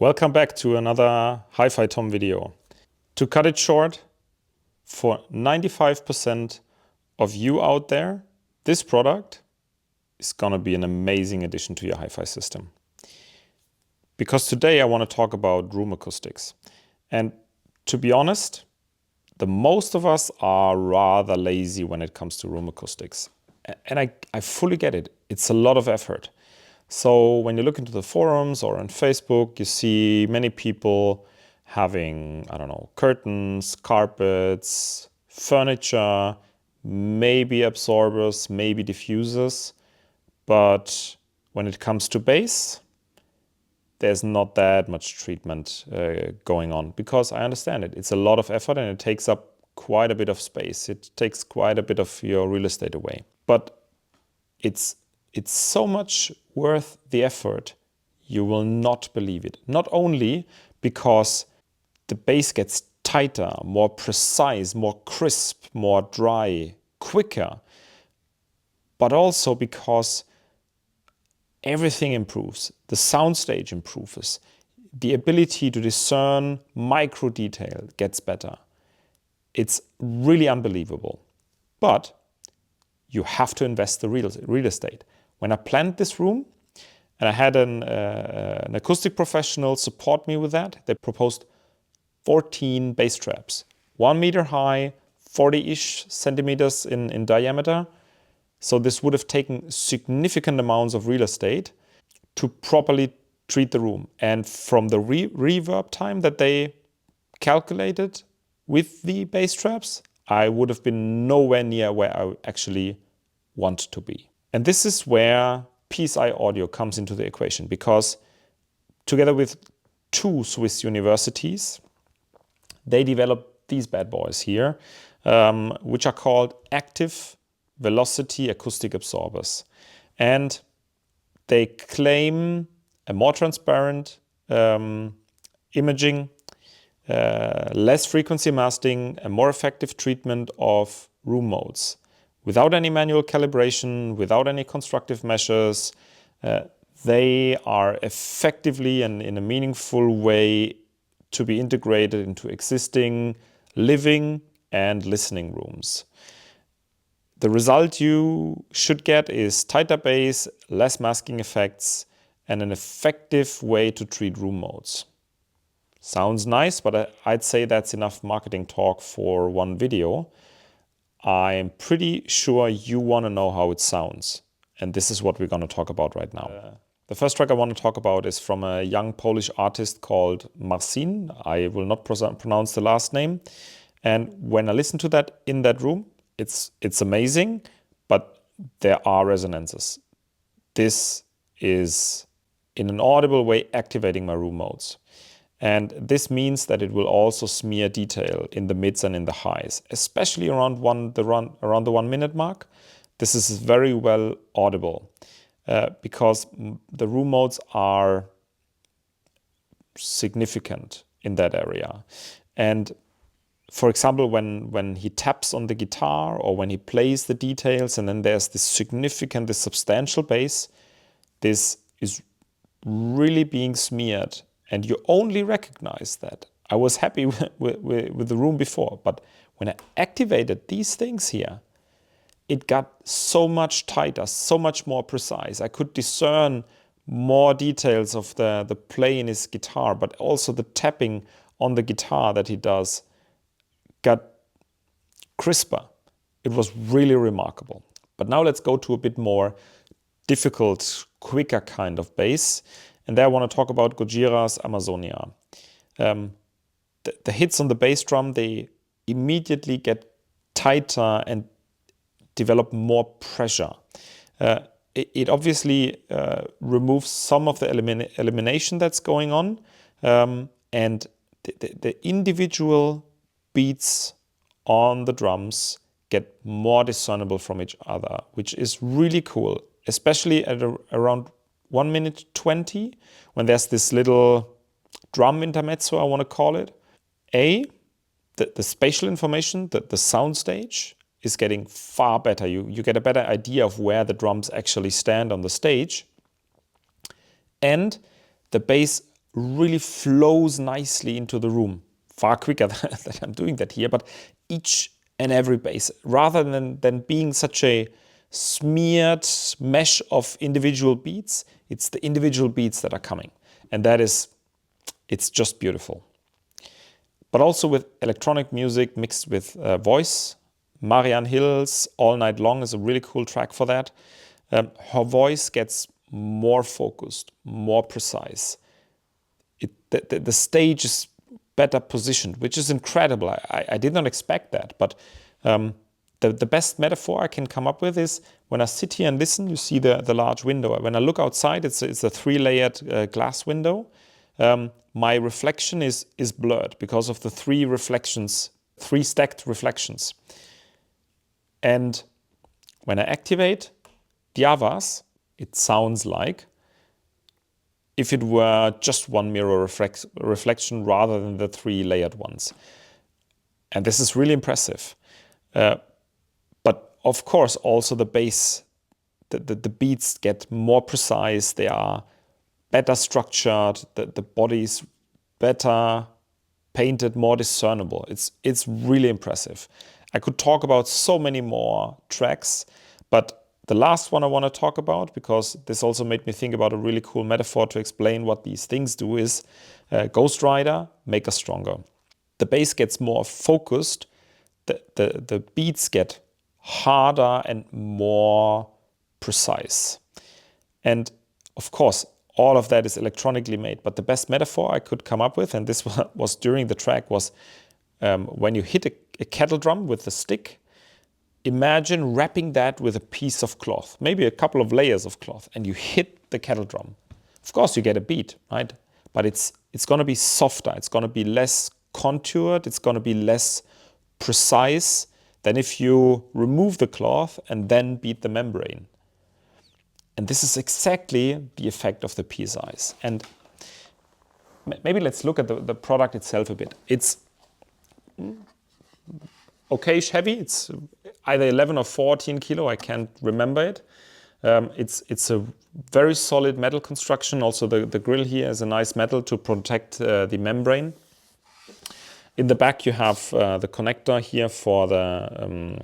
Welcome back to another HiFi-Tom video. To cut it short, for 95% of you out there, this product is gonna be an amazing addition to your hi-fi system. Because today I want to talk about room acoustics. And to be honest, the most of us are rather lazy when it comes to room acoustics. And I fully get it. It's a lot of effort. So when you look into the forums or on Facebook, you see many people having, I don't know, curtains, carpets, furniture, maybe absorbers, maybe diffusers. But when it comes to bass, there's not that much treatment going on, because I understand it. It's a lot of effort and it takes up quite a bit of space. It takes quite a bit of your real estate away. But it's so much worth the effort, you will not believe it. Not only because the bass gets tighter, more precise, more crisp, more dry, quicker, but also because everything improves. The soundstage improves. The ability to discern micro detail gets better. It's really unbelievable. But you have to invest the real estate. When I planned this room, and I had an acoustic professional support me with that, they proposed 14 bass traps, 1 meter high, 40-ish centimeters in diameter. So this would have taken significant amounts of real estate to properly treat the room. And from the reverb time that they calculated with the bass traps, I would have been nowhere near where I actually want to be. And this is where PSI Audio comes into the equation, because together with 2 Swiss universities, they developed these bad boys here, which are called active velocity acoustic absorbers. And they claim a more transparent imaging, less frequency masking, a more effective treatment of room modes. Without any manual calibration, without any constructive measures, they are effectively and in a meaningful way to be integrated into existing living and listening rooms. The result you should get is tighter bass, less masking effects, and an effective way to treat room modes. Sounds nice, but I'd say that's enough marketing talk for one video. I'm pretty sure you want to know how it sounds. And this is what we're going to talk about right now. The first track I want to talk about is from a young Polish artist called Marcin. I will not pronounce the last name. And when I listen to that in that room, it's amazing, but there are resonances. This is, in an audible way, activating my room modes. And this means that it will also smear detail in the mids and in the highs, especially around the 1 minute mark. This is very well audible because the room modes are significant in that area. And for example, when he taps on the guitar or when he plays the details and then there's this significant, this substantial bass, this is really being smeared. And you only recognize that. I was happy with the room before, but when I activated these things here, it got so much tighter, so much more precise. I could discern more details of the play in his guitar, but also the tapping on the guitar that he does got crisper. It was really remarkable. But now let's go to a bit more difficult, quicker kind of bass. And there I want to talk about Gojira's Amazonia. The hits on the bass drum, they immediately get tighter and develop more pressure. It obviously removes some of the elimination that's going on. And the individual beats on the drums get more discernible from each other, which is really cool, especially at around 1 minute 20, when there's this little drum intermezzo, I want to call it. The spatial information, the sound stage is getting far better. You get a better idea of where the drums actually stand on the stage. And the bass really flows nicely into the room, far quicker than I'm doing that here, but each and every bass, rather than being such a smeared mesh of individual beats, it's the individual beats that are coming. And it's just beautiful. But also with electronic music mixed with voice. Marianne Hill's All Night Long is a really cool track for that. Her voice gets more focused, more precise. The stage is better positioned, which is incredible. I did not expect that, but the best metaphor I can come up with is when I sit here and listen, you see the large window. When I look outside, it's a 3-layered glass window. My reflection is blurred because of the 3 stacked reflections. And when I activate the AAVAs, it sounds like if it were just one mirror reflection rather than the 3-layered ones. And this is really impressive. But of course, also the bass, the beats get more precise. They are better structured. The body's better painted, more discernible. It's really impressive. I could talk about so many more tracks, but the last one I want to talk about, because this also made me think about a really cool metaphor to explain what these things do, is Ghost Rider, Make Us Stronger. The bass gets more focused, the beats get harder and more precise. And of course, all of that is electronically made, but the best metaphor I could come up with, and this was during the track, was when you hit a kettle drum with the stick, imagine wrapping that with a piece of cloth, maybe a couple of layers of cloth, and you hit the kettle drum. Of course, you get a beat, right? But it's going to be softer. It's going to be less contoured. It's going to be less precise than if you remove the cloth and then beat the membrane. And this is exactly the effect of the PSIs. And maybe let's look at the product itself a bit. It's okayish heavy. It's either 11 or 14 kilo. I can't remember it. It's a very solid metal construction. Also, the grill here is a nice metal to protect the membrane. In the back, you have the connector here for the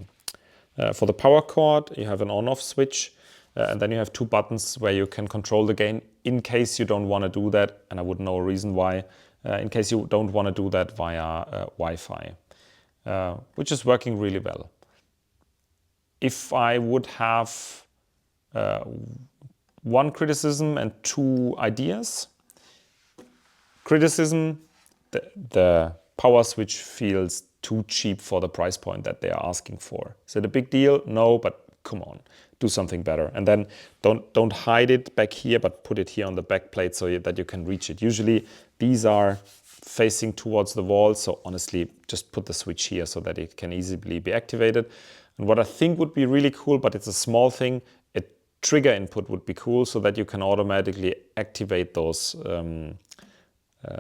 power cord. You have an on-off switch. And then you have 2 buttons where you can control the gain in case you don't want to do that. And I wouldn't know a reason why. In case you don't want to do that via Wi-Fi, which is working really well. If I would have one criticism and 2 ideas. Criticism, the power switch feels too cheap for the price point that they are asking for. Is it a big deal? No, but come on, do something better. And then don't hide it back here, but put it here on the back plate so that you can reach it. Usually these are facing towards the wall, so honestly, just put the switch here so that it can easily be activated. And what I think would be really cool, but it's a small thing, a trigger input would be cool so that you can automatically activate those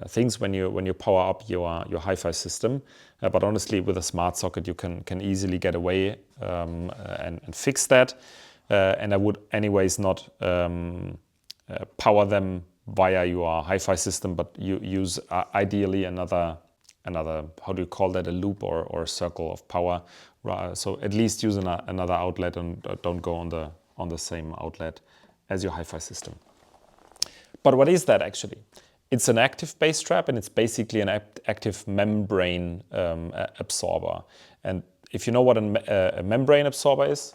things when you power up your hi-fi system. But honestly, with a smart socket, you can easily get away and fix that. And I would anyways not power them via your hi-fi system, but you use ideally another, how do you call that, a loop or a circle of power. So at least use another outlet and don't go on the same outlet as your hi-fi system. But what is that actually? It's an active bass trap, and it's basically an active membrane absorber. And if you know what a membrane absorber is,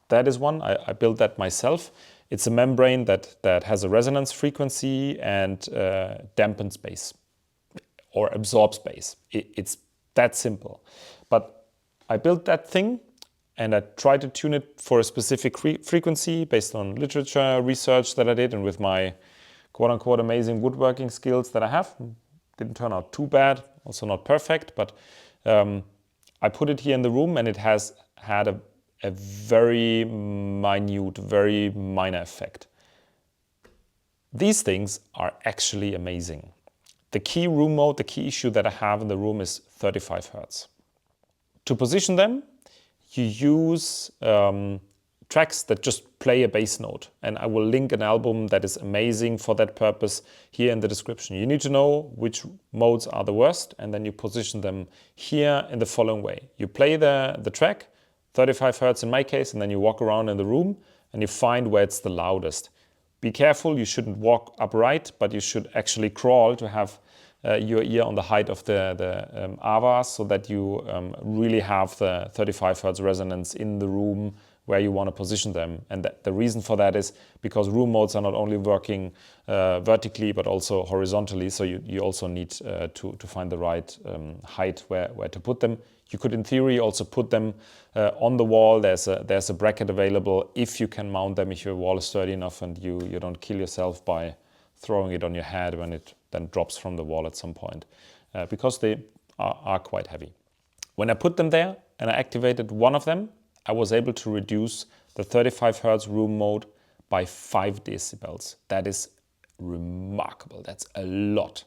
that is one. I built that myself. It's a membrane that has a resonance frequency and dampens bass or absorbs bass. It's that simple. But I built that thing and I tried to tune it for a specific frequency based on literature research that I did and with my quote-unquote amazing woodworking skills that I have. Didn't turn out too bad, also not perfect, but I put it here in the room and it has had a very minute, very minor effect. These things are actually amazing. The key room mode, the key issue that I have in the room is 35 Hertz. To position them, you use tracks that just play a bass note. And I will link an album that is amazing for that purpose here in the description. You need to know which modes are the worst, and then you position them here in the following way. You play the track, 35 Hertz in my case, and then you walk around in the room and you find where it's the loudest. Be careful, you shouldn't walk upright, but you should actually crawl to have your ear on the height of the AAVA, so that you really have the 35 Hertz resonance in the room where you want to position them. And the reason for that is because room modes are not only working vertically but also horizontally, so you also need to find the right height where to put them. You could in theory also put them on the wall. There's a bracket available if you can mount them, if your wall is sturdy enough and you don't kill yourself by throwing it on your head when it then drops from the wall at some point, because they are quite heavy. When I put them there and I activated one of them, I was able to reduce the 35 Hertz room mode by 5 decibels. That is remarkable. That's a lot.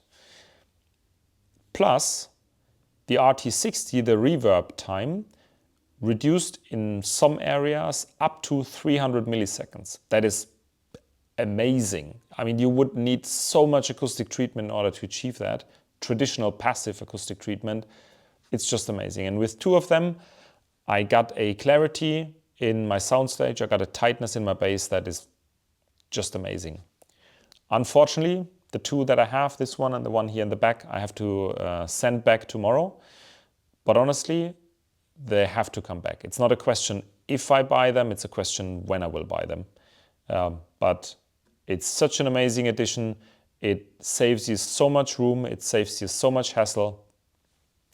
Plus, the RT60, the reverb time, reduced in some areas up to 300 milliseconds. That is amazing. I mean, you would need so much acoustic treatment in order to achieve that. Traditional passive acoustic treatment. It's just amazing. And with 2 of them, I got a clarity in my soundstage. I got a tightness in my bass that is just amazing. Unfortunately, the 2 that I have, this one and the one here in the back, I have to send back tomorrow. But honestly, they have to come back. It's not a question if I buy them, it's a question when I will buy them. But it's such an amazing addition. It saves you so much room. It saves you so much hassle.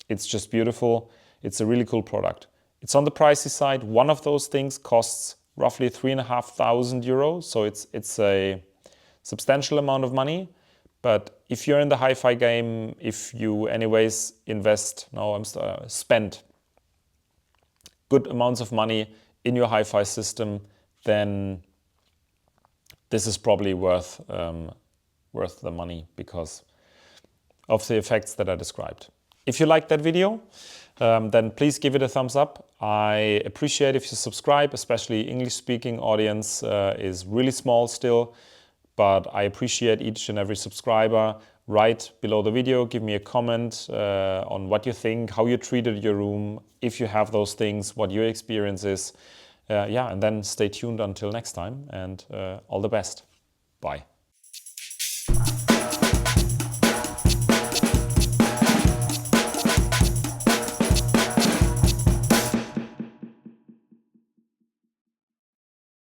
It's just beautiful. It's a really cool product. It's on the pricey side. One of those things costs roughly 3,500 euros. So it's a substantial amount of money. But if you're in the hi-fi game, if you anyways spend good amounts of money in your hi-fi system, then this is probably worth the money because of the effects that I described. If you liked that video, then please give it a thumbs up. I appreciate if you subscribe, especially English-speaking audience is really small still, but I appreciate each and every subscriber. Write below the video, give me a comment on what you think, how you treated your room, if you have those things, what your experience is. And then stay tuned until next time, and all the best. Bye.